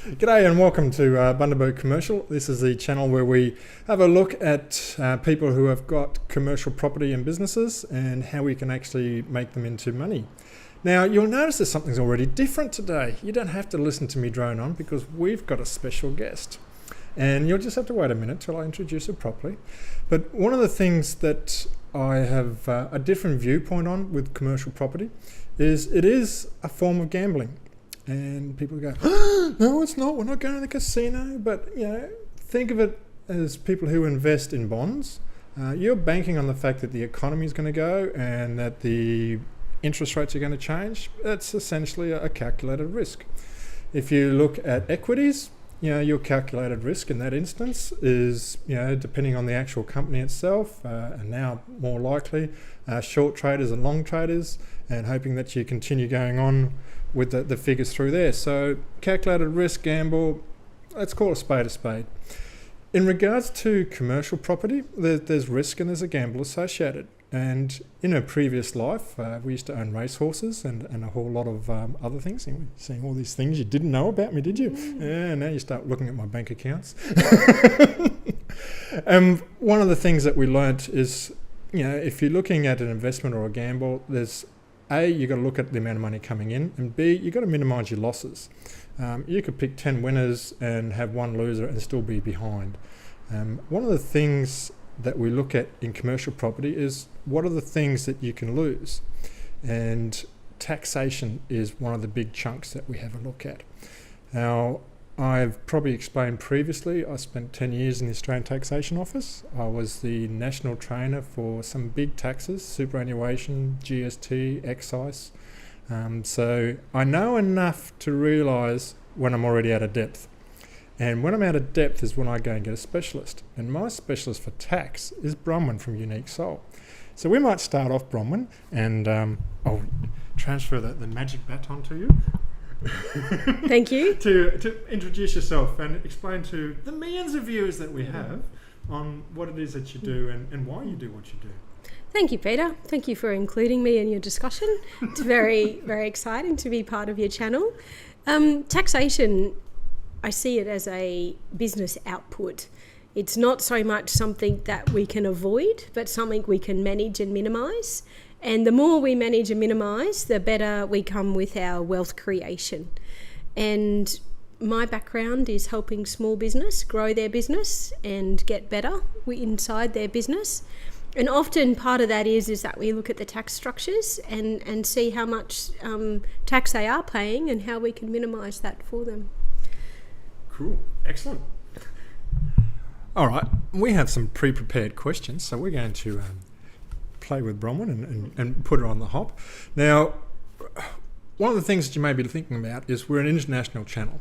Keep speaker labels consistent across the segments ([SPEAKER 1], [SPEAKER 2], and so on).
[SPEAKER 1] G'day and welcome to Bundaberg Commercial. This is the channel where we have a look at people who have got commercial property and businesses and how we can actually make them into money. Now you'll notice that something's already different today. You don't have to listen to me drone on because we've got a special guest. And you'll just have to wait a minute till I introduce her properly. But one of the things that I have a different viewpoint on with commercial property is it is a form of gambling. And people go, oh, no, it's not. We're not going to the casino. But, think of it as people who invest in bonds. You're banking on the fact that the economy is going to go and that the interest rates are going to change. That's essentially a calculated risk. If you look at equities, your calculated risk in that instance is, depending on the actual company itself, and now more likely short traders and long traders, and hoping that you continue going on with the figures through there. So calculated risk, gamble, let's call a spade a spade. In regards to commercial property, there's risk and there's a gamble associated. And in a previous life, we used to own racehorses and a whole lot of other things. You're seeing all these things you didn't know about me, did you? Yeah, now you start looking at my bank accounts. One of the things that we learnt is, if you're looking at an investment or a gamble, there's A, you've got to look at the amount of money coming in, and B, you've got to minimise your losses. You could pick 10 winners and have one loser and still be behind. One of the things that we look at in commercial property is what are the things that you can lose, and taxation is one of the big chunks that we have a look at. Now, I've probably explained previously, I spent 10 years in the Australian Taxation Office. I was the national trainer for some big taxes, superannuation, GST, excise. So I know enough to realise when I'm already out of depth. And when I'm out of depth is when I go and get a specialist. And my specialist for tax is Bronwyn from UNIQSol. So we might start off, Bronwyn, and I'll transfer the magic baton to you.
[SPEAKER 2] Thank you.
[SPEAKER 1] to introduce yourself and explain to the millions of viewers that we have on what it is that you do and why you do what you do.
[SPEAKER 2] Thank you, Peter. Thank you for including me in your discussion. It's very, very exciting to be part of your channel. Taxation, I see it as a business output. It's not so much something that we can avoid, but something we can manage and minimise. And the more we manage and minimise, the better we come with our wealth creation. And my background is helping small business grow their business and get better inside their business. And often part of that is that we look at the tax structures and see how much tax they are paying and how we can minimise that for them.
[SPEAKER 1] Cool. Excellent. All right. We have some pre-prepared questions, so we're going to play with Bronwyn and put her on the hop. Now, one of the things that you may be thinking about is we're an international channel.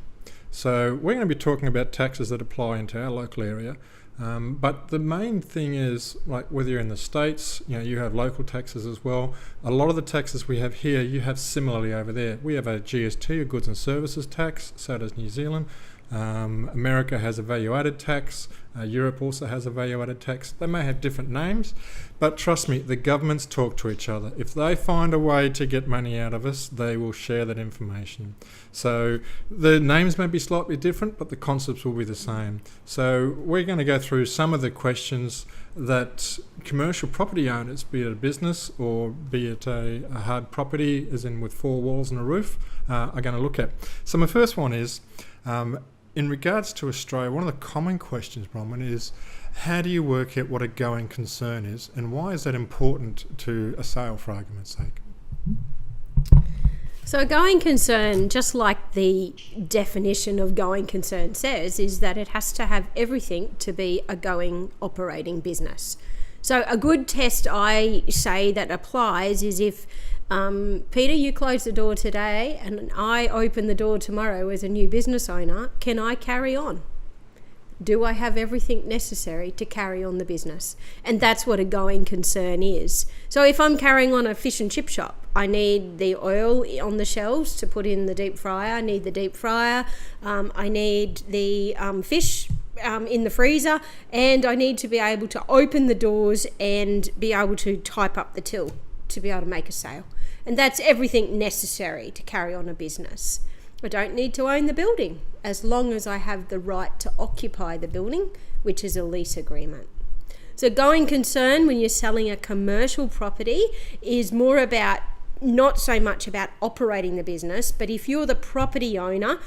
[SPEAKER 1] So we're going to be talking about taxes that apply into our local area. But the main thing is, like whether you're in the States, you have local taxes as well. A lot of the taxes we have here, you have similarly over there. We have a GST, a goods and services tax, so does New Zealand. America has a value-added tax. Europe also has a value-added tax. They may have different names, but trust me, the governments talk to each other. If they find a way to get money out of us, they will share that information. So the names may be slightly different, but the concepts will be the same. So we're going to go through some of the questions that commercial property owners, be it a business or be it a hard property, as in with 4 walls and a roof, are going to look at. So my first one is, in regards to Australia, one of the common questions, Bronwyn, is how do you work out what a going concern is, and why is that important to a sale, for argument's sake?
[SPEAKER 2] So a going concern, just like the definition of going concern says, is that it has to have everything to be a going operating business. So a good test I say that applies is if Peter, you close the door today and I open the door tomorrow as a new business owner, can I carry on? Do I have everything necessary to carry on the business? And that's what a going concern is. So if I'm carrying on a fish and chip shop, I need the oil on the shelves to put in the deep fryer. I need the deep fryer. I need the fish in the freezer, and I need to be able to open the doors and be able to type up the till to be able to make a sale. And that's everything necessary to carry on a business. I don't need to own the building as long as I have the right to occupy the building, which is a lease agreement. So going concern when you're selling a commercial property is more about, not so much about operating the business, but if you're the property owner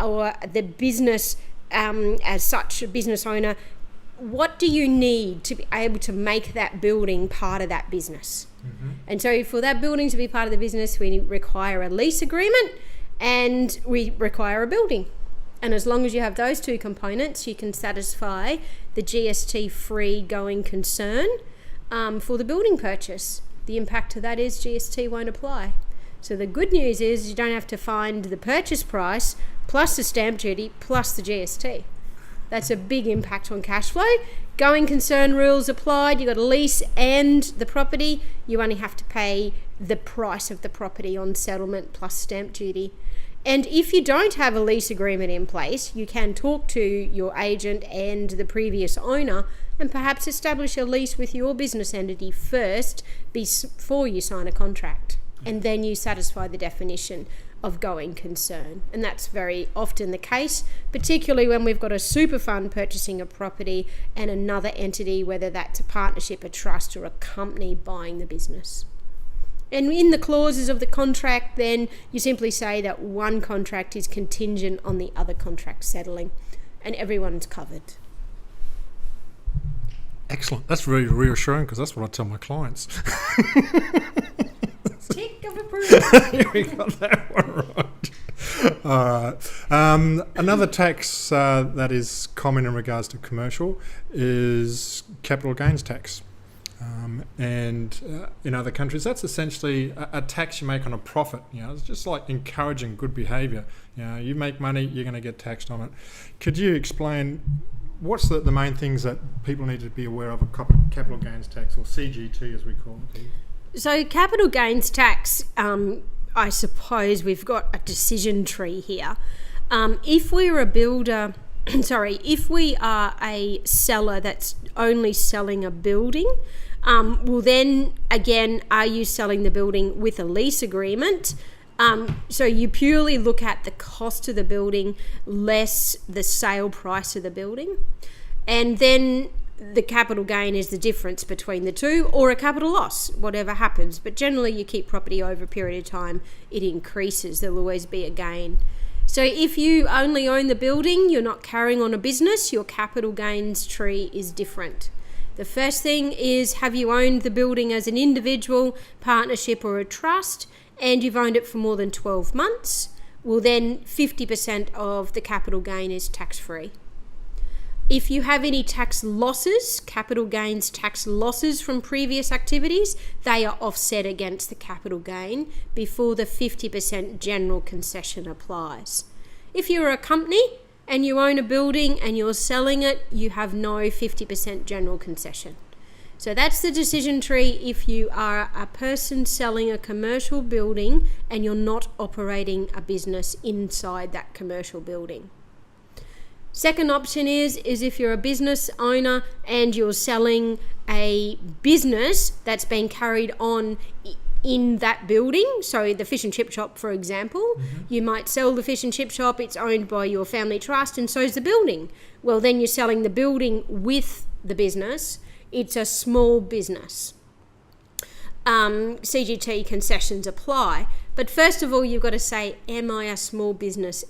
[SPEAKER 2] or the business as such, a business owner, what do you need to be able to make that building part of that business? Mm-hmm. And so for that building to be part of the business, we require a lease agreement and we require a building. And as long as you have those two components, you can satisfy the GST-free going concern for the building purchase. The impact to that is GST won't apply. So the good news is you don't have to find the purchase price plus the stamp duty plus the GST. That's a big impact on cash flow. Going concern rules applied. You've got a lease and the property. You only have to pay the price of the property on settlement plus stamp duty. And if you don't have a lease agreement in place, you can talk to your agent and the previous owner and perhaps establish a lease with your business entity first before you sign a contract. And then you satisfy the definition of going concern. And that's very often the case, particularly when we've got a super fund purchasing a property and another entity, whether that's a partnership, a trust, or a company buying the business. And in the clauses of the contract, then you simply say that one contract is contingent on the other contract settling, and everyone's covered.
[SPEAKER 1] Excellent. That's very reassuring because that's what I tell my clients.
[SPEAKER 2] Tick of approval.
[SPEAKER 1] We got that one right. All right. Another tax that is common in regards to commercial is capital gains tax. And in other countries, that's essentially a tax you make on a profit. It's just like encouraging good behaviour. You make money, you're going to get taxed on it. Could you explain what's the main things that people need to be aware of capital gains tax, or CGT as we call it?
[SPEAKER 2] So capital gains tax, I suppose we've got a decision tree here. If we're a builder, if we are a seller that's only selling a building, well then again, are you selling the building with a lease agreement? So you purely look at the cost of the building less the sale price of the building, and then the capital gain is the difference between the two, or a capital loss, whatever happens. But generally you keep property over a period of time, it increases, there'll always be a gain. So if you only own the building, you're not carrying on a business, your capital gains tree is different. The first thing is, have you owned the building as an individual, partnership, or a trust, and you've owned it for more than 12 months? Well, then 50% of the capital gain is tax-free. If you have any tax losses, capital gains tax losses from previous activities, they are offset against the capital gain before the 50% general concession applies. If you're a company and you own a building and you're selling it, you have no 50% general concession. So that's the decision tree if you are a person selling a commercial building and you're not operating a business inside that commercial building. Second option is if you're a business owner and you're selling a business that's being carried on in that building. So the fish and chip shop, for example, you might sell the fish and chip shop, it's owned by your family trust, and so is the building. Well, then you're selling the building with the business. It's a small business. CGT concessions apply. But first of all, you've got to say, am I a small business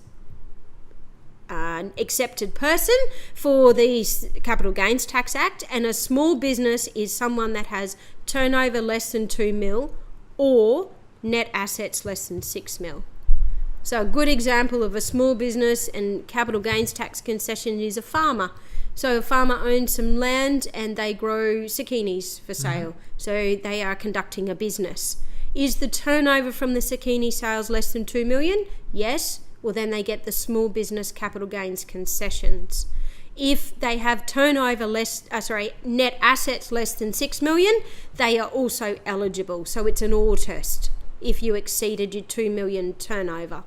[SPEAKER 2] accepted person for the Capital Gains Tax Act? And a small business is someone that has turnover less than 2 mil or net assets less than 6 mil. So a good example of a small business and capital gains tax concession is a farmer. So a farmer owns some land and they grow zucchinis for sale. So they are conducting a business. Is the turnover from the zucchini sales less than 2 million? Yes. Well, then they get the small business capital gains concessions. If they have net assets less than 6 million, they are also eligible. So it's an or test if you exceeded your 2 million turnover.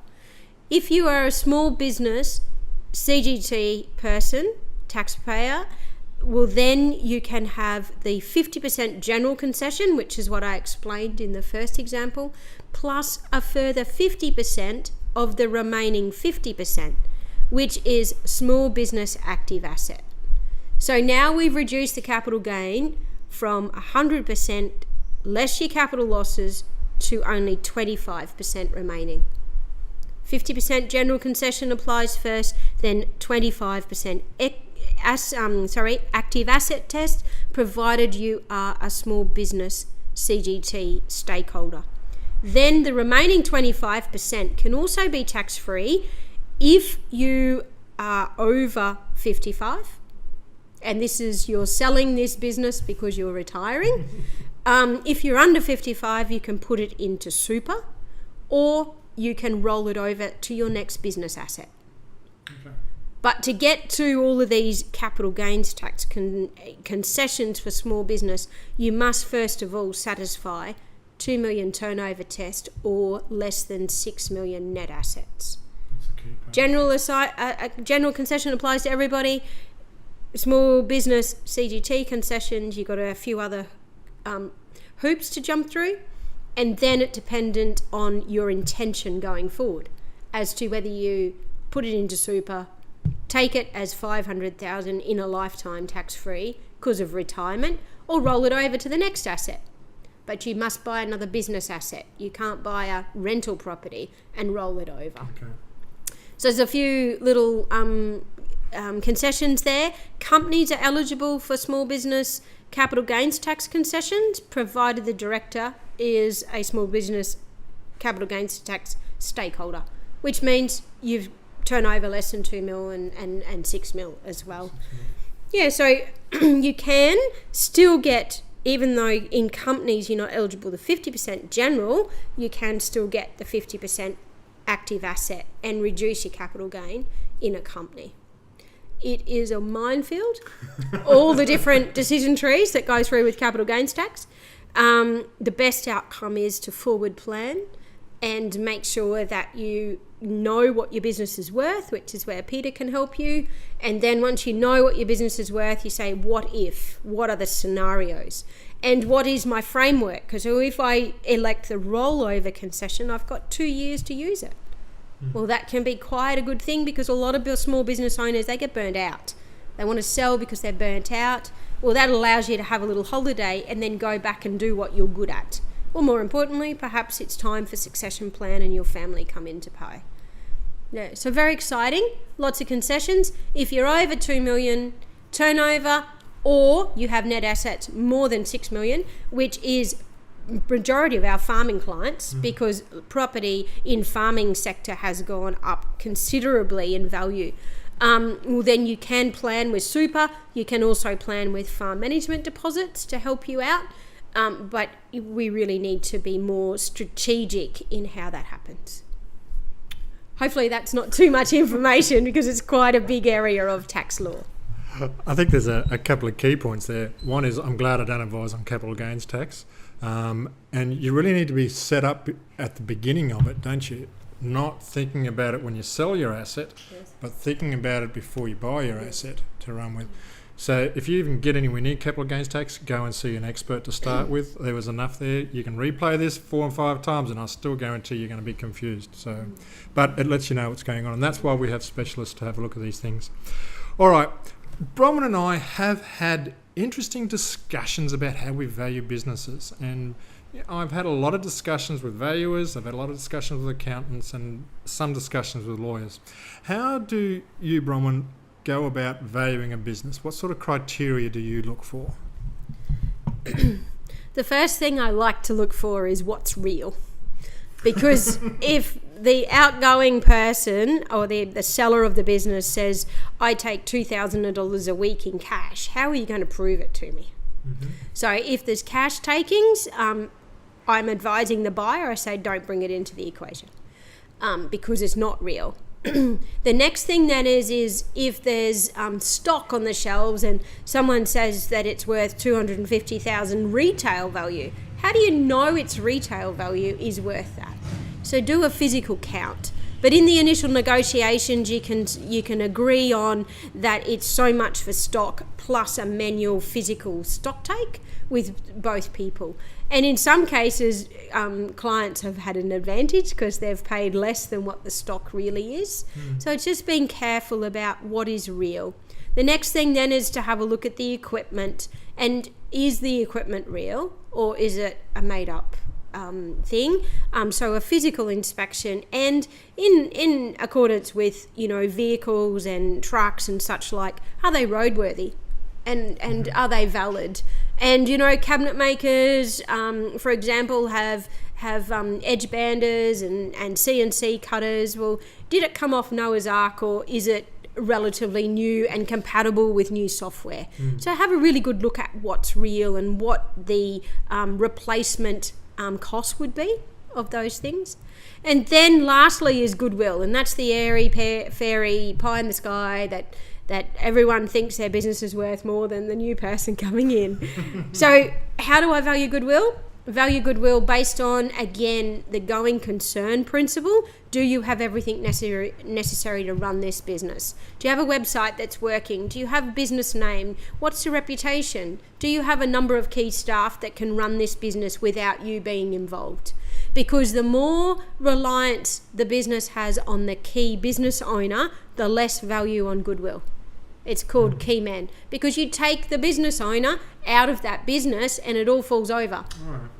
[SPEAKER 2] If you are a small business CGT person, taxpayer, well, then you can have the 50% general concession, which is what I explained in the first example, plus a further 50% of the remaining 50%, which is small business active asset. So now we've reduced the capital gain from 100% less your capital losses to only 25% remaining. 50% general concession applies first, then 25% active asset test, provided you are a small business CGT stakeholder. Then the remaining 25% can also be tax-free if you are over 55, and this is you're selling this business because you're retiring. If you're under 55, you can put it into super, or you can roll it over to your next business asset. Okay. But to get to all of these capital gains tax concessions for small business, you must first of all satisfy 2 million turnover test or less than 6 million net assets. General concession applies to everybody. Small business CGT concessions, you've got a few other hoops to jump through, and then it's dependent on your intention going forward as to whether you put it into super, take it as 500,000 in a lifetime tax-free because of retirement, or roll it over to the next asset. But you must buy another business asset. You can't buy a rental property and roll it over. Okay. So there's a few little concessions there. Companies are eligible for small business capital gains tax concessions, provided the director is a small business capital gains tax stakeholder, which means you've turnover less than 2 mil and 6 mil as well. Yeah, so you can still get, even though in companies you're not eligible to 50% general, you can still get the 50% active asset and reduce your capital gain in a company. It is a minefield, all the different decision trees that go through with capital gains tax. The best outcome is to forward plan and make sure that you know what your business is worth, which is where Peter can help you. And then once you know what your business is worth, you say, what if? What are the scenarios? And what is my framework? Because if I elect the rollover concession, I've got 2 years to use it. Well, that can be quite a good thing, because a lot of small business owners, they get burnt out. They want to sell because they're burnt out. Well, that allows you to have a little holiday and then go back and do what you're good at. Or more importantly, perhaps it's time for succession plan and your family come into play. Yeah, so very exciting. Lots of concessions. If you're over 2 million turnover, or you have net assets more than 6 million, which is majority of our farming clients, because property in farming sector has gone up considerably in value. Well, then you can plan with super. You can also plan with farm management deposits to help you out. But we really need to be more strategic in how that happens. Hopefully that's not too much information, because it's quite a big area of tax law.
[SPEAKER 1] I think there's a couple of key points there. One is, I'm glad I don't advise on capital gains tax. And you really need to be set up at the beginning of it, don't you? Not thinking about it when you sell your asset, yes, but thinking about it before you buy your asset to run with. So if you even get anywhere near capital gains tax, go and see an expert to start with. There was enough there. You can replay this 4 and 5 times and I still guarantee you're going to be confused. So, but it lets you know what's going on, and that's why we have specialists to have a look at these things. All right, Bronwyn and I have had interesting discussions about how we value businesses, and I've had a lot of discussions with valuers, I've had a lot of discussions with accountants, and some discussions with lawyers. How do you, Bronwyn, go about valuing a business? What sort of criteria do you look for?
[SPEAKER 2] The first thing I like to look for is what's real. Because if the outgoing person or the seller of the business says, I take $2,000 a week in cash, how are you going to prove it to me? Mm-hmm. So if there's cash takings, I'm advising the buyer, I say don't bring it into the equation, because it's not real. The next thing then is if there's stock on the shelves and someone says that it's worth $250,000 retail value, how do you know its retail value is worth that? So do a physical count. But in the initial negotiations, you can agree on that it's so much for stock plus a manual physical stock take with both people. And in some cases, clients have had an advantage because they've paid less than what the stock really is. So it's just being careful about what is real. The next thing then is to have a look at the equipment, and is the equipment real or is it a made up thing? So a physical inspection, and in accordance with vehicles and trucks and such like, are they roadworthy and are they valid? And cabinet makers, for example, have edge banders and CNC cutters. Well, did it come off Noah's Ark, or is it relatively new and compatible with new software? So have a really good look at what's real and what the replacement cost would be of those things. And then lastly is goodwill, and that's the airy fairy pie in the sky that everyone thinks their business is worth more than the new person coming in. So how do I value goodwill? Value goodwill based on, again, the going concern principle. Do you have everything necessary to run this business? Do you have a website that's working? Do you have a business name? What's the reputation? Do you have a number of key staff that can run this business without you being involved? Because the more reliance the business has on the key business owner, the less value on goodwill. It's called key man, because you take the business owner out of that business and it all falls over.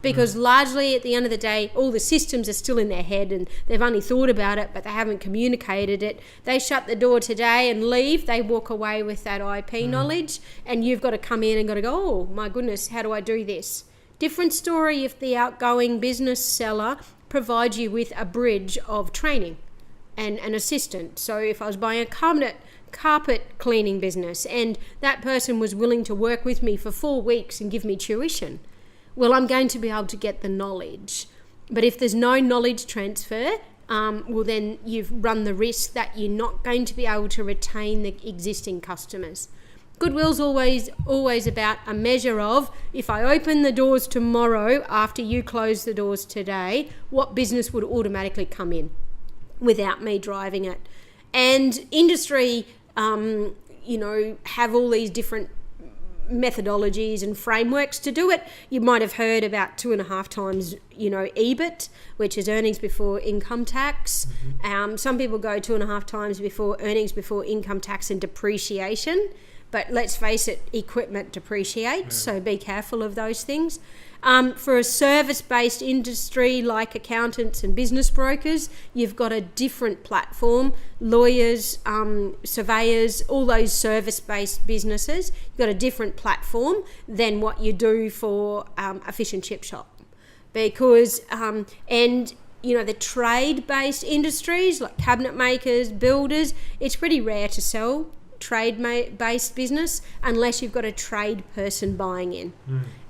[SPEAKER 2] Because largely at the end of the day, all the systems are still in their head and they've only thought about it, but they haven't communicated it. They shut the door today and leave. They walk away with that IP knowledge, and you've got to come in and got to go, oh my goodness, how do I do this? Different story if the outgoing business seller provides you with a bridge of training and an assistant. So if I was buying a carpet cleaning business and that person was willing to work with me for 4 weeks and give me tuition, well, I'm going to be able to get the knowledge. But if there's no knowledge transfer, well, then you've run the risk that you're not going to be able to retain the existing customers. Goodwill's always about a measure of, if I open the doors tomorrow after you close the doors today, what business would automatically come in without me driving it? And industry, have all these different methodologies and frameworks to do it. You might have heard about 2.5 times, EBIT, which is earnings before income tax. Some people go 2.5 times before earnings before income tax and depreciation. But let's face it, equipment depreciates, so be careful of those things. For a service-based industry like accountants and business brokers, you've got a different platform. Lawyers, surveyors, all those service-based businesses, you've got a different platform than what you do for a fish and chip shop. Because, the trade-based industries like cabinet makers, builders, it's pretty rare to sell trade-based business unless you've got a trade person buying in.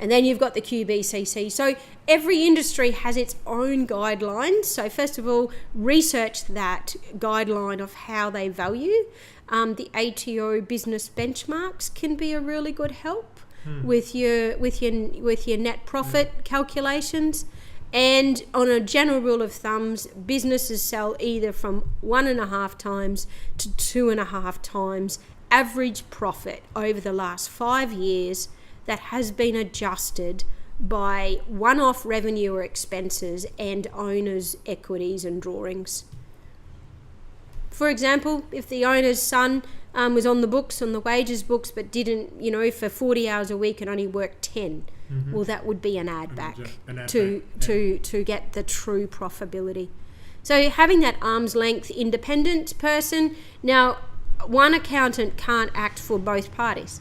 [SPEAKER 2] And then you've got the QBCC. So every industry has its own guidelines. So first of all, research that guideline of how they value. The ATO business benchmarks can be a really good help with your net profit calculations. And on a general rule of thumbs, businesses sell either from 1.5 times to 2.5 times average profit over the last 5 years that has been adjusted by one-off revenue or expenses and owners' equities and drawings. For example, if the owner's son was on the wages books, but didn't, for 40 hours a week and only worked 10, well, that would be an add back to get the true profitability. So having that arm's length independent person. Now, one accountant can't act for both parties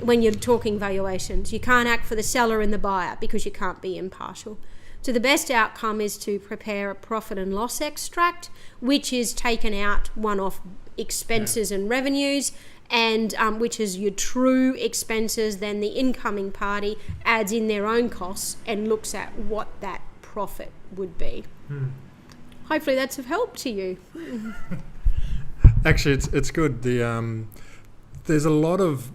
[SPEAKER 2] when you're talking valuations. You can't act for the seller and the buyer because you can't be impartial. So the best outcome is to prepare a profit and loss extract, which is taken out one-off expenses and revenues, and which is your true expenses. Then the incoming party adds in their own costs and looks at what that profit would be. Hopefully that's of help to you.
[SPEAKER 1] Actually, it's good. There's a lot of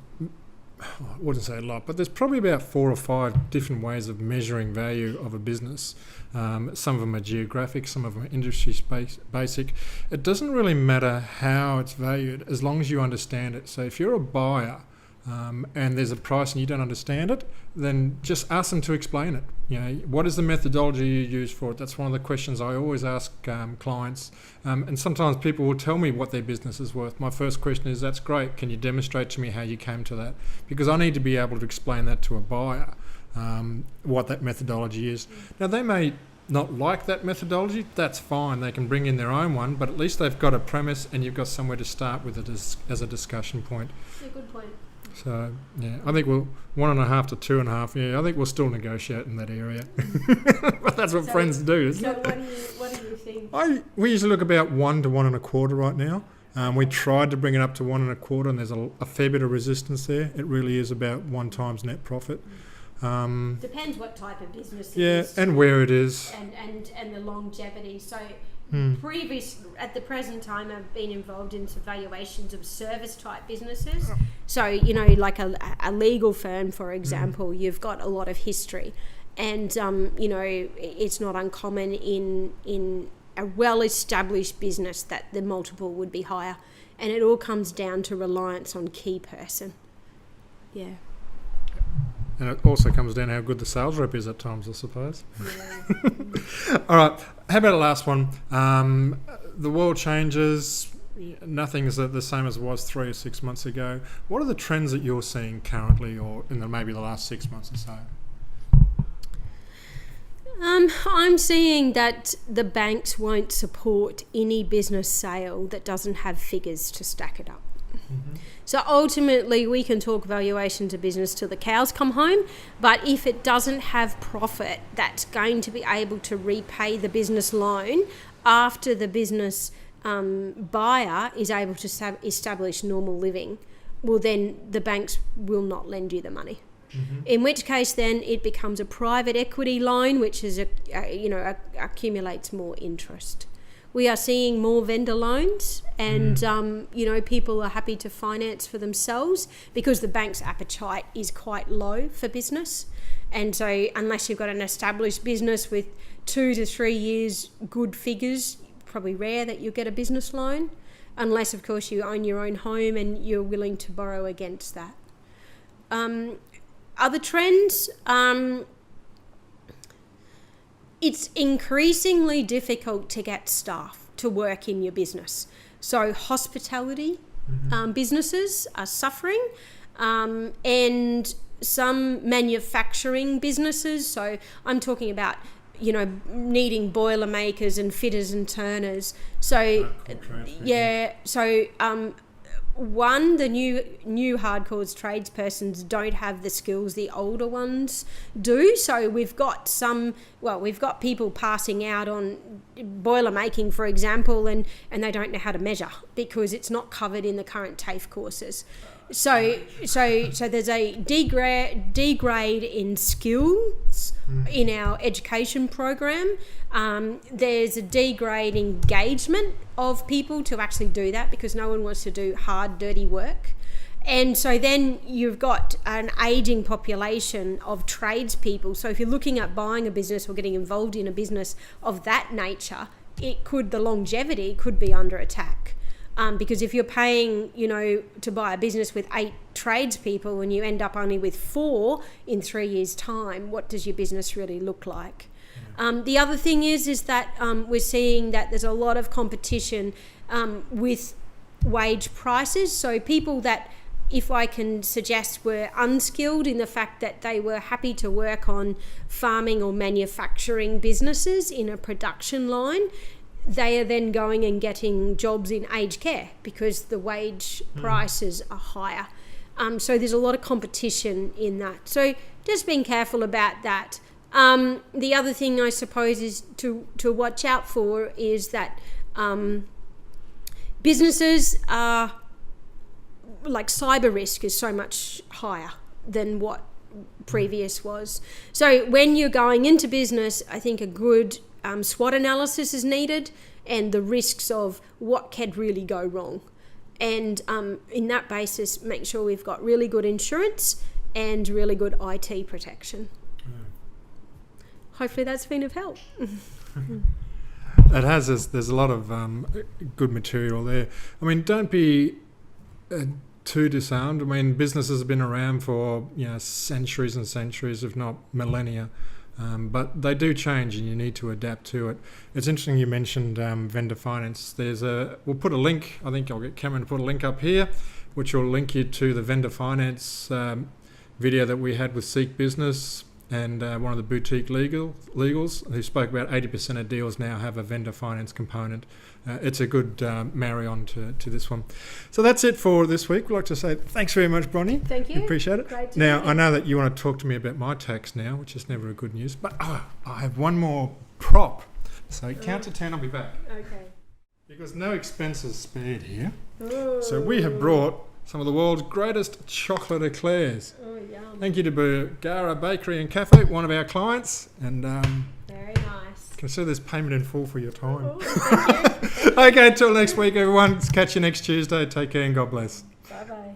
[SPEAKER 1] I wouldn't say a lot, but there's probably about 4 or 5 different ways of measuring value of a business. Some of them are geographic, some of them are industry basic. It doesn't really matter how it's valued as long as you understand it. So if you're a buyer and there's a price and you don't understand it, then just ask them to explain it. What is the methodology you use for it? That's one of the questions I always ask clients. And sometimes people will tell me what their business is worth. My first question is, that's great. Can you demonstrate to me how you came to that? Because I need to be able to explain that to a buyer, what that methodology is. Now, they may not like that methodology. That's fine. They can bring in their own one, but at least they've got a premise and you've got somewhere to start with it as a discussion point.
[SPEAKER 2] That's a good point.
[SPEAKER 1] So, I think we'll 1.5 to 2.5. I think we'll still negotiate in that area. But that's what friends do, isn't it?
[SPEAKER 2] What do you think?
[SPEAKER 1] We usually look about 1 to 1.25 right now. We tried to bring it up to 1.25, and there's a fair bit of resistance there. It really is about 1 times net profit.
[SPEAKER 2] Depends what type of business it is.
[SPEAKER 1] Yeah, and where it is.
[SPEAKER 2] And the longevity. So at the present time, I've been involved in some valuations of service type businesses. So, like a legal firm, for example, you've got a lot of history. And, it's not uncommon in a well-established business that the multiple would be higher. And it all comes down to reliance on key person. Yeah.
[SPEAKER 1] And it also comes down to how good the sales rep is at times, I suppose.
[SPEAKER 2] Yeah.
[SPEAKER 1] All right. How about the last one? The world changes. Nothing is the same as it was 3 or 6 months ago. What are the trends that you're seeing currently, or in maybe the last 6 months or so?
[SPEAKER 2] I'm seeing that the banks won't support any business sale that doesn't have figures to stack it up. Mm-hmm. So ultimately, we can talk valuations of business till the cows come home, but if it doesn't have profit that's going to be able to repay the business loan after the business buyer is able to establish normal living, well, then the banks will not lend you the money. Mm-hmm. In which case, then it becomes a private equity loan, which is accumulates more interest. We are seeing more vendor loans, and people are happy to finance for themselves because the bank's appetite is quite low for business. And so unless you've got an established business with 2 to 3 years good figures, probably rare that you'll get a business loan, unless of course you own your own home and you're willing to borrow against that. Other trends, it's increasingly difficult to get staff to work in your business. So hospitality businesses are suffering, and some manufacturing businesses. So I'm talking about, needing boiler makers and fitters and turners. So the new hardcore tradespersons don't have the skills the older ones do. So we've got people passing out on boiler making, for example, and they don't know how to measure because it's not covered in the current TAFE courses. So there's a degrade in skills in our education program. There's a degrade engagement of people to actually do that because no one wants to do hard, dirty work. And so then you've got an aging population of tradespeople. So if you're looking at buying a business or getting involved in a business of that nature, the longevity could be under attack. Because if you're paying, to buy a business with 8 tradespeople and you end up only with 4 in 3 years' time, what does your business really look like? The other thing is that we're seeing that there's a lot of competition with wage prices. So people that, if I can suggest, were unskilled in the fact that they were happy to work on farming or manufacturing businesses in a production line, they are then going and getting jobs in aged care because the wage prices are higher. So there's a lot of competition in that. So just being careful about that. The other thing I suppose is to watch out for is that businesses are, like, cyber risk is so much higher than what previous was. So when you're going into business, I think a good SWOT analysis is needed and the risks of what could really go wrong. And in that basis, make sure we've got really good insurance and really good IT protection. Hopefully that's been of help.
[SPEAKER 1] It has. There's a lot of good material there. I mean, don't be too disarmed. I mean, businesses have been around for centuries and centuries, if not millennia. But they do change, and you need to adapt to it. It's interesting you mentioned vendor finance. We'll put a link. I think I'll get Cameron to put a link up here, which will link you to the vendor finance video that we had with Seek Business and one of the boutique legals who spoke about 80% of deals now have a vendor finance component. It's a good marry on to this one. So that's it for this week. We'd like to say thanks very much, Bronnie.
[SPEAKER 2] Thank you.
[SPEAKER 1] We appreciate it.
[SPEAKER 2] Great to
[SPEAKER 1] Now,
[SPEAKER 2] be here.
[SPEAKER 1] I know that you want to talk to me about my tax now, which is never a good news, but I have one more prop. So count to 10, I'll be back.
[SPEAKER 2] Okay.
[SPEAKER 1] Because no expenses spared here.
[SPEAKER 2] Ooh.
[SPEAKER 1] So we have brought some of the world's greatest chocolate eclairs.
[SPEAKER 2] Oh, yum.
[SPEAKER 1] Thank you to Bargara Bakery and Cafe, one of our clients, and
[SPEAKER 2] Very nice.
[SPEAKER 1] consider this payment in full for your time.
[SPEAKER 2] Oh, thank you.
[SPEAKER 1] Okay, until next week, everyone. Catch you next Tuesday. Take care and God bless.
[SPEAKER 2] Bye-bye.